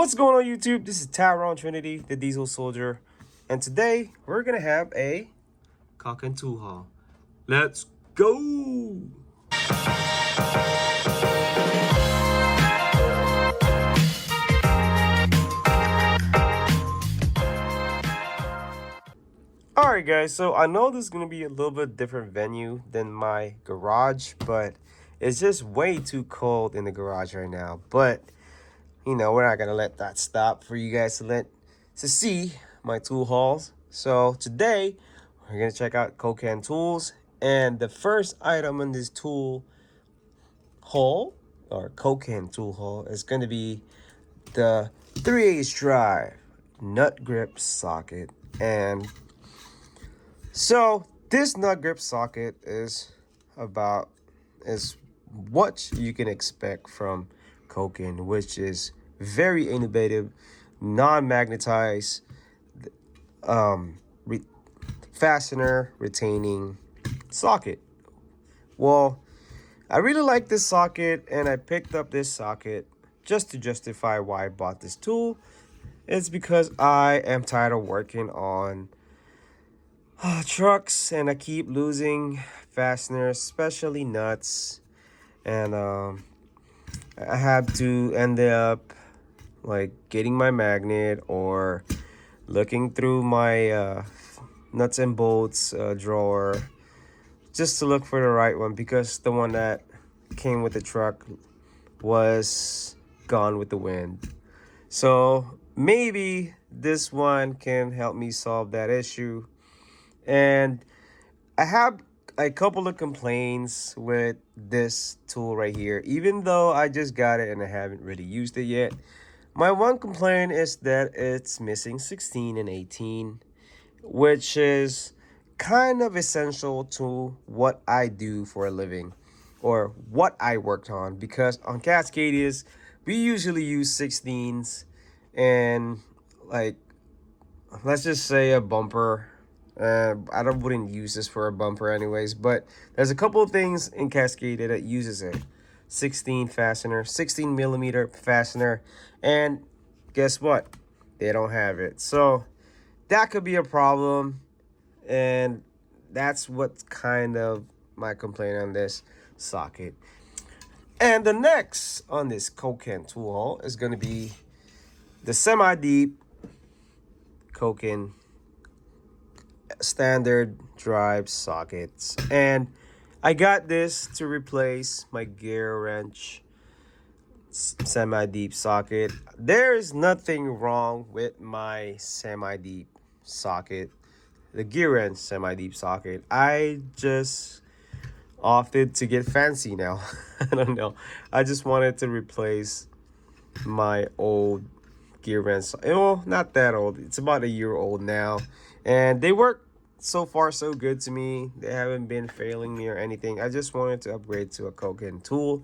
What's going on YouTube? This is Tyrone Trinity, the Diesel Soldier, and today we're gonna have a Koken tool haul. Let's go! Alright guys, so I know this is gonna be a little bit different venue than my garage, but it's just way too cold in the garage right now. But you know, we're not gonna let that stop for you guys to see my tool hauls. So today we're gonna check out Koken tools, and the first item in this tool haul or Koken tool haul is gonna be the 3/8 drive nut grip socket. And so this nut grip socket is what you can expect from Koken, which is very innovative, non-magnetized, fastener retaining socket. Well, I really like this socket, and I picked up this socket just to justify why I bought this tool. It's because I am tired of working on trucks, and I keep losing fasteners, especially nuts, and I have to end up like getting my magnet or looking through my nuts and bolts drawer just to look for the right one, because the one that came with the truck was gone with the wind. So maybe this one can help me solve that issue. And I have a couple of complaints with this tool right here, even though I just got it and I haven't really used it yet. My one complaint is that it's missing 16 and 18, which is kind of essential to what I do for a living, or what I worked on, because on Cascadias we usually use 16s, and like, let's just say a bumper. I wouldn't use this for a bumper anyways, but there's a couple of things in Cascadia that uses it. 16 fastener, 16 millimeter fastener, and guess what? They don't have it. So that could be a problem, and that's what's kind of my complaint on this socket. And the next on this Koken tool haul is going to be the semi-deep Koken standard drive sockets. And I got this to replace my gear wrench semi-deep socket. There is nothing wrong with my semi-deep socket, the gear wrench semi-deep socket. I just opted to get fancy now. I don't know. I just wanted to replace my old gear wrench. Well, not that old. It's about a year old now, and they work so far so good to me. They haven't been failing me or anything. I just wanted to upgrade to a Koken tool,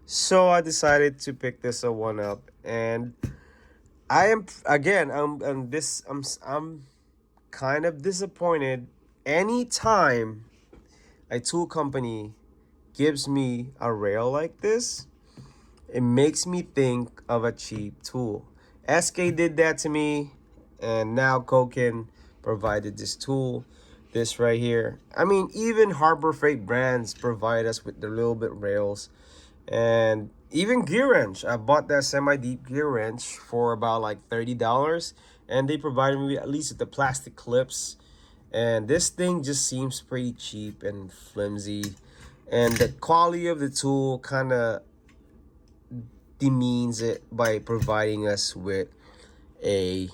so I decided to pick this one up. And I am, again, I'm kind of disappointed anytime a tool company gives me a rail like this. It makes me think of a cheap tool. SK did that to me, and now Koken provided this tool, this right here. I mean, even Harbor Freight brands provide us with the little bit rails, and even gear wrench. I bought that semi-deep gear wrench for about like $30, and they provided me at least with the plastic clips. And this thing just seems pretty cheap and flimsy, and the quality of the tool kind of demeans it by providing us with a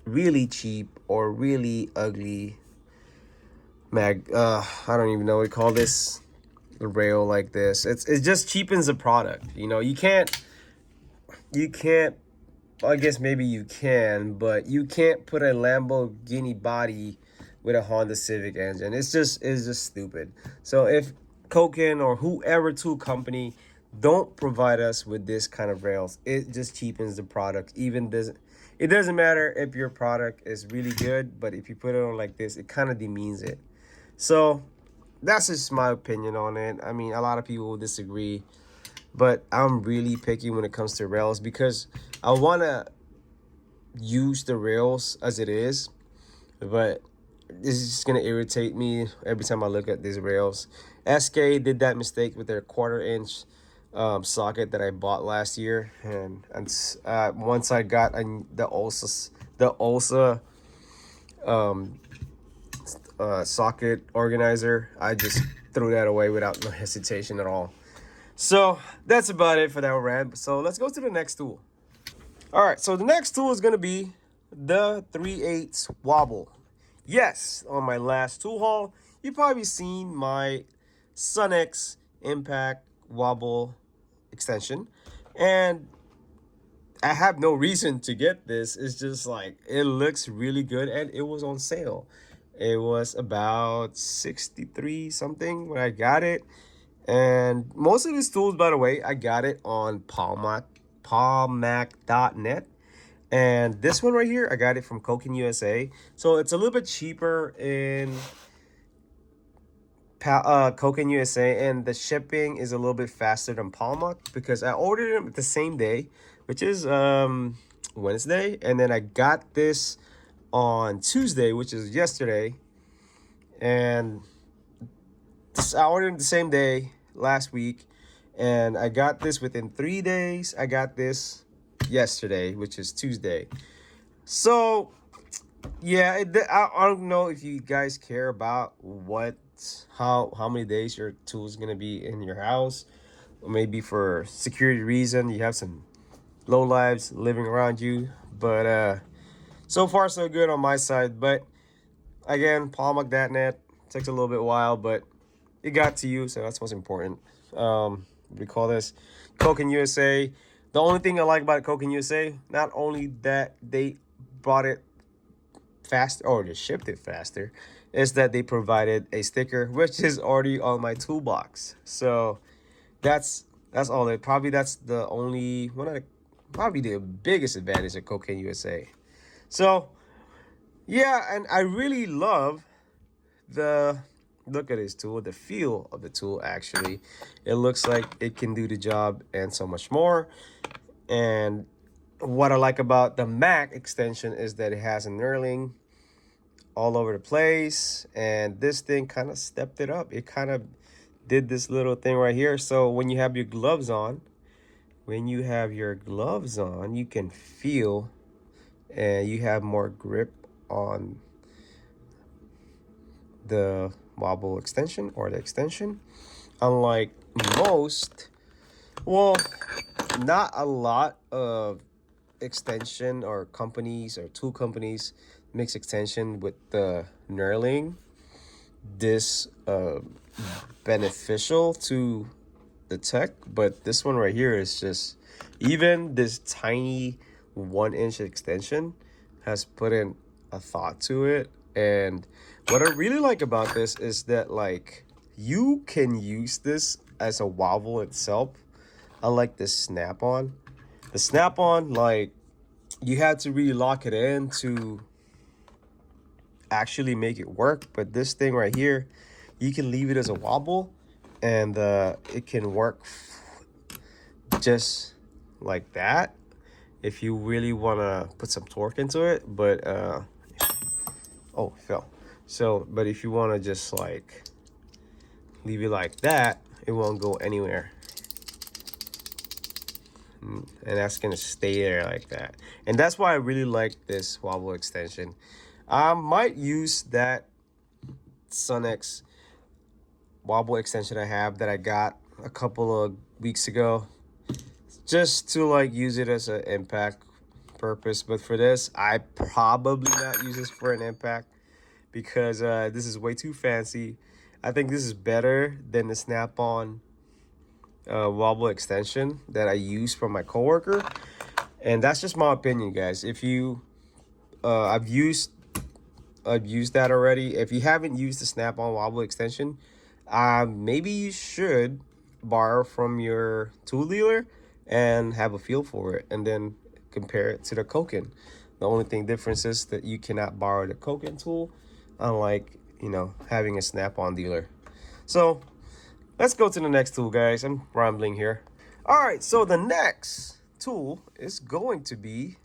really cheap or really ugly I don't even know what to call this, the rail like this. It just cheapens the product. You know, you can't, I guess maybe you can, but you can't put a Lamborghini body with a Honda Civic engine. It's just stupid. So if Koken or whoever tool company don't provide us with this kind of rails, it just cheapens the product. It doesn't matter if your product is really good, but if you put it on like this, it kind of demeans it. So that's just my opinion on it. I mean, a lot of people will disagree, but I'm really picky when it comes to rails, because I want to use the rails as it is, but this is just gonna irritate me every time I look at these rails. SK did that mistake with their 1/4 inch socket that I bought last year, and once I got the OLSA socket organizer, I just threw that away without no hesitation at all. So that's about it for that rant. So let's go to the next tool. All right, so the next tool is gonna be the 3/8 wobble. Yes, on my last tool haul, you've probably seen my Sunex Impact Wobble extension, and I have no reason to get this. It's just like it looks really good, and it was on sale. It was about 63 something when I got it. And most of these tools, by the way, I got it on palmac.net. And this one right here, I got it from Koken USA. So it's a little bit cheaper in Koken USA, and the shipping is a little bit faster than Palmac because I ordered them the same day, which is Wednesday, and then I got this on Tuesday, which is yesterday, and I ordered the same day last week, and I got this within 3 days. I got this yesterday, which is Tuesday. So yeah, I don't know if you guys care about how many days your tool is gonna be in your house, or maybe for security reason you have some low lives living around you. But so far so good on my side. But again, palmac.net takes a little bit while, but it got to you, so that's what's important. What do we call this? Koken USA. The only thing I like about Koken USA, not only that they brought it faster or they shipped it faster, is that they provided a sticker which is already on my toolbox. So that's all. That's the only one of the, probably the biggest advantage of Koken USA. So yeah, and I really love the look at this tool, the feel of the tool. Actually, it looks like it can do the job and so much more. And what I like about the Mac extension is that it has a knurling all over the place, and this thing kind of stepped it up. It kind of did this little thing right here. So when you have your gloves on, you can feel, and you have more grip on the wobble extension or the extension. Unlike most, well, not a lot of extension or companies or tool companies mix extension with the knurling this beneficial to the tech, but this one right here is just, even this tiny 1-inch extension has put in a thought to it. And what I really like about this is that like you can use this as a wobble itself, unlike the snap-on. The snap-on, like, you had to really lock it in to actually make it work, but this thing right here, you can leave it as a wobble, and it can work just like that if you really want to put some torque into it. But oh, it fell. So but if you want to just like leave it like that, it won't go anywhere, and that's gonna stay there like that. And that's why I really like this wobble extension. I might use that Sunex wobble extension I have that I got a couple of weeks ago, just to like use it as an impact purpose. But for this, I probably not use this for an impact because this is way too fancy. I think this is better than the snap-on wobble extension that I use for my coworker, and that's just my opinion, guys. If you I've used that already. If you haven't used the snap-on wobble extension, maybe you should borrow from your tool dealer and have a feel for it, and then compare it to the Koken. The only thing difference is that you cannot borrow the Koken tool, unlike, you know, having a snap-on dealer. So let's go to the next tool, guys. I'm rambling here. All right, so the next tool is going to be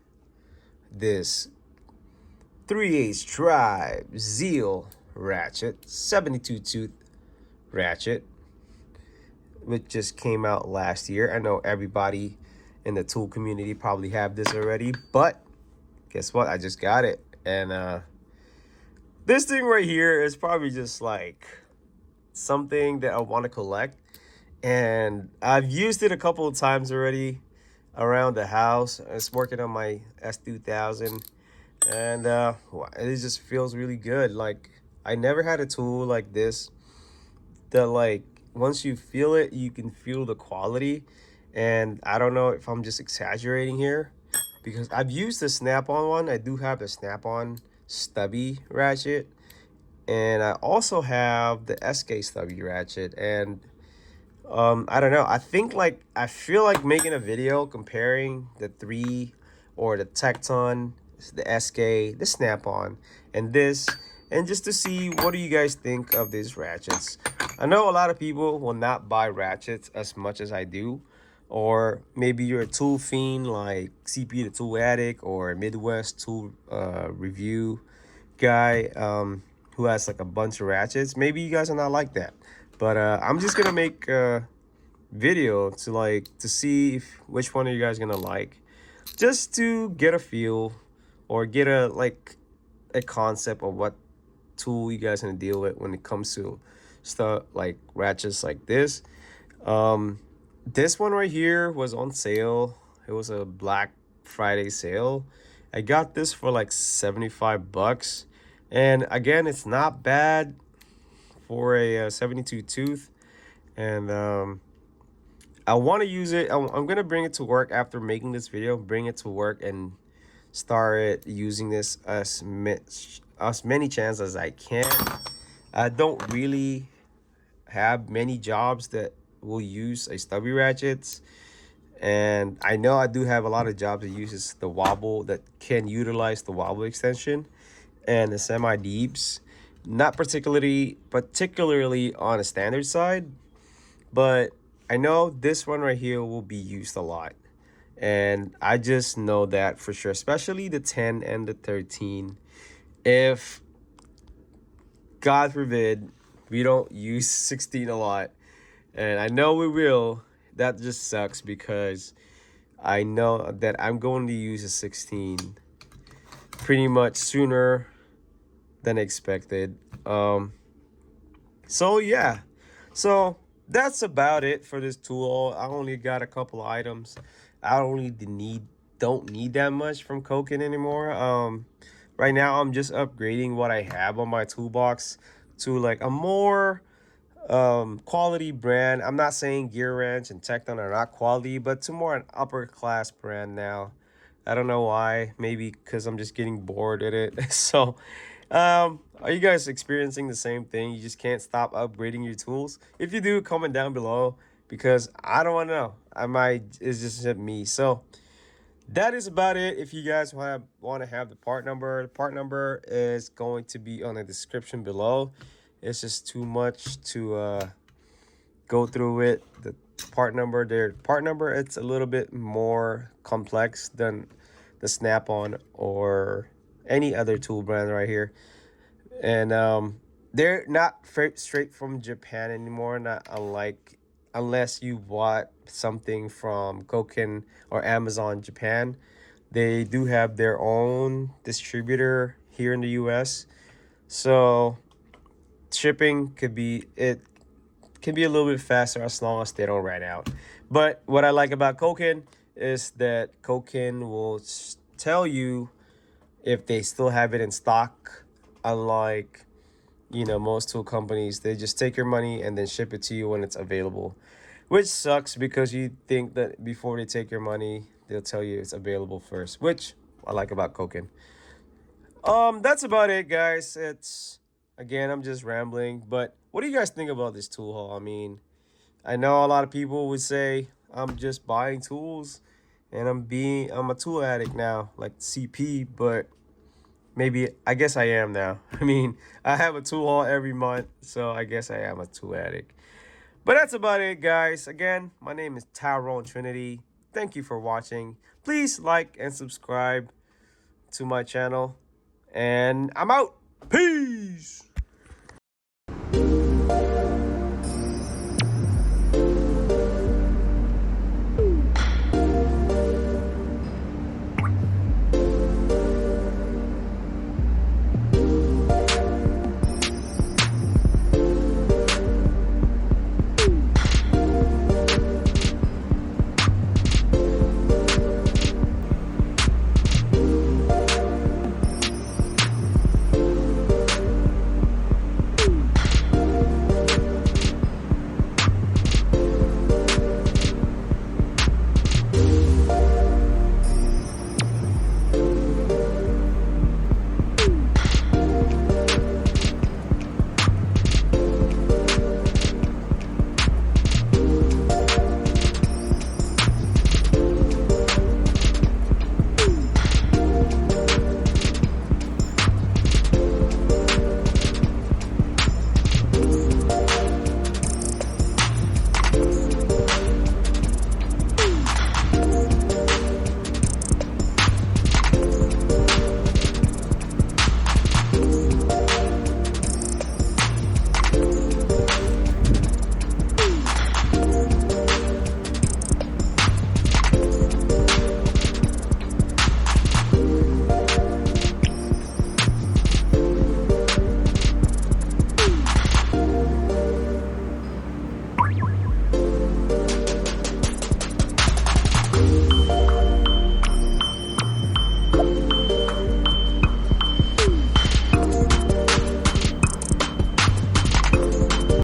this 3/8 drive Zeal ratchet, 72 tooth ratchet, which just came out last year. I know everybody in the tool community probably have this already, but guess what? I just got it. And this thing right here is probably just like something that I want to collect. And I've used it a couple of times already around the house. It's working on my S2000. And it just feels really good. Like, I never had a tool like this that, like, once you feel it, you can feel the quality. And I don't know if I'm just exaggerating here, because I've used the snap-on one. I do have the snap-on stubby ratchet, and I also have the SK stubby ratchet. And I don't know, I feel like making a video comparing the three, or the Tecton, the SK, the snap-on, and this, and just to see what do you guys think of these ratchets. I know a lot of people will not buy ratchets as much as I do, or maybe you're a tool fiend like CP the Tool Addict, or Midwest Tool Review guy, who has like a bunch of ratchets. Maybe you guys are not like that, but I'm just gonna make a video to see which one are you guys gonna like, just to get a feel, or get a concept of what tool you guys gonna deal with when it comes to stuff like ratchets like this. This one right here was on sale. It was a Black Friday sale. I got this for like 75 bucks. And again, it's not bad for a 72 tooth. And I want to use it. I'm going to bring it to work after making this video. Bring it to work and start using this as many chances as I can. I don't really have many jobs that will use a stubby ratchets, and I know I do have a lot of jobs that uses the wobble, that can utilize the wobble extension and the semi deeps. Not particularly on a standard side, but I know this one right here will be used a lot, and I just know that for sure, especially the 10 and the 13. If God forbid we don't use 16 a lot, and I know we will, that just sucks, because I know that I'm going to use a 16 pretty much sooner than expected. So yeah, so that's about it for this tool. I only got a couple of items. I don't need that much from Koken anymore. Right now I'm just upgrading what I have on my toolbox to like a more quality brand. I'm not saying Gear Wrench and Tecton are not quality, but to more an upper class brand now. I don't know why. Maybe because I'm just getting bored at it. So are you guys experiencing the same thing? You just can't stop upgrading your tools? If you do, comment down below, because I don't want to know. It's just me. So that is about it. If you guys want to have the part number is going to be on the description below. It's just too much to go through it. The part number, it's a little bit more complex than the Snap-on or any other tool brand right here. And they're not straight from Japan anymore, not unlike, unless you bought something from Koken or Amazon Japan. They do have their own distributor here in the US, so shipping can be a little bit faster as long as they don't run out. But what I like about Koken is that Koken will tell you if they still have it in stock, unlike, you know, most tool companies. They just take your money and then ship it to you when it's available, which sucks, because you think that before they take your money they'll tell you it's available first, which I like about Koken. That's about it, guys. It's, again, I'm just rambling, but what do you guys think about this tool haul? I mean, I know a lot of people would say I'm just buying tools and I'm a tool addict now, like CP, but maybe, I guess I am now. I mean, I have a tool haul every month, so I guess I am a tool addict. But that's about it, guys. Again, my name is Tyrone Trinity. thank you for watching. Please like and subscribe to my channel. And I'm out. Peace.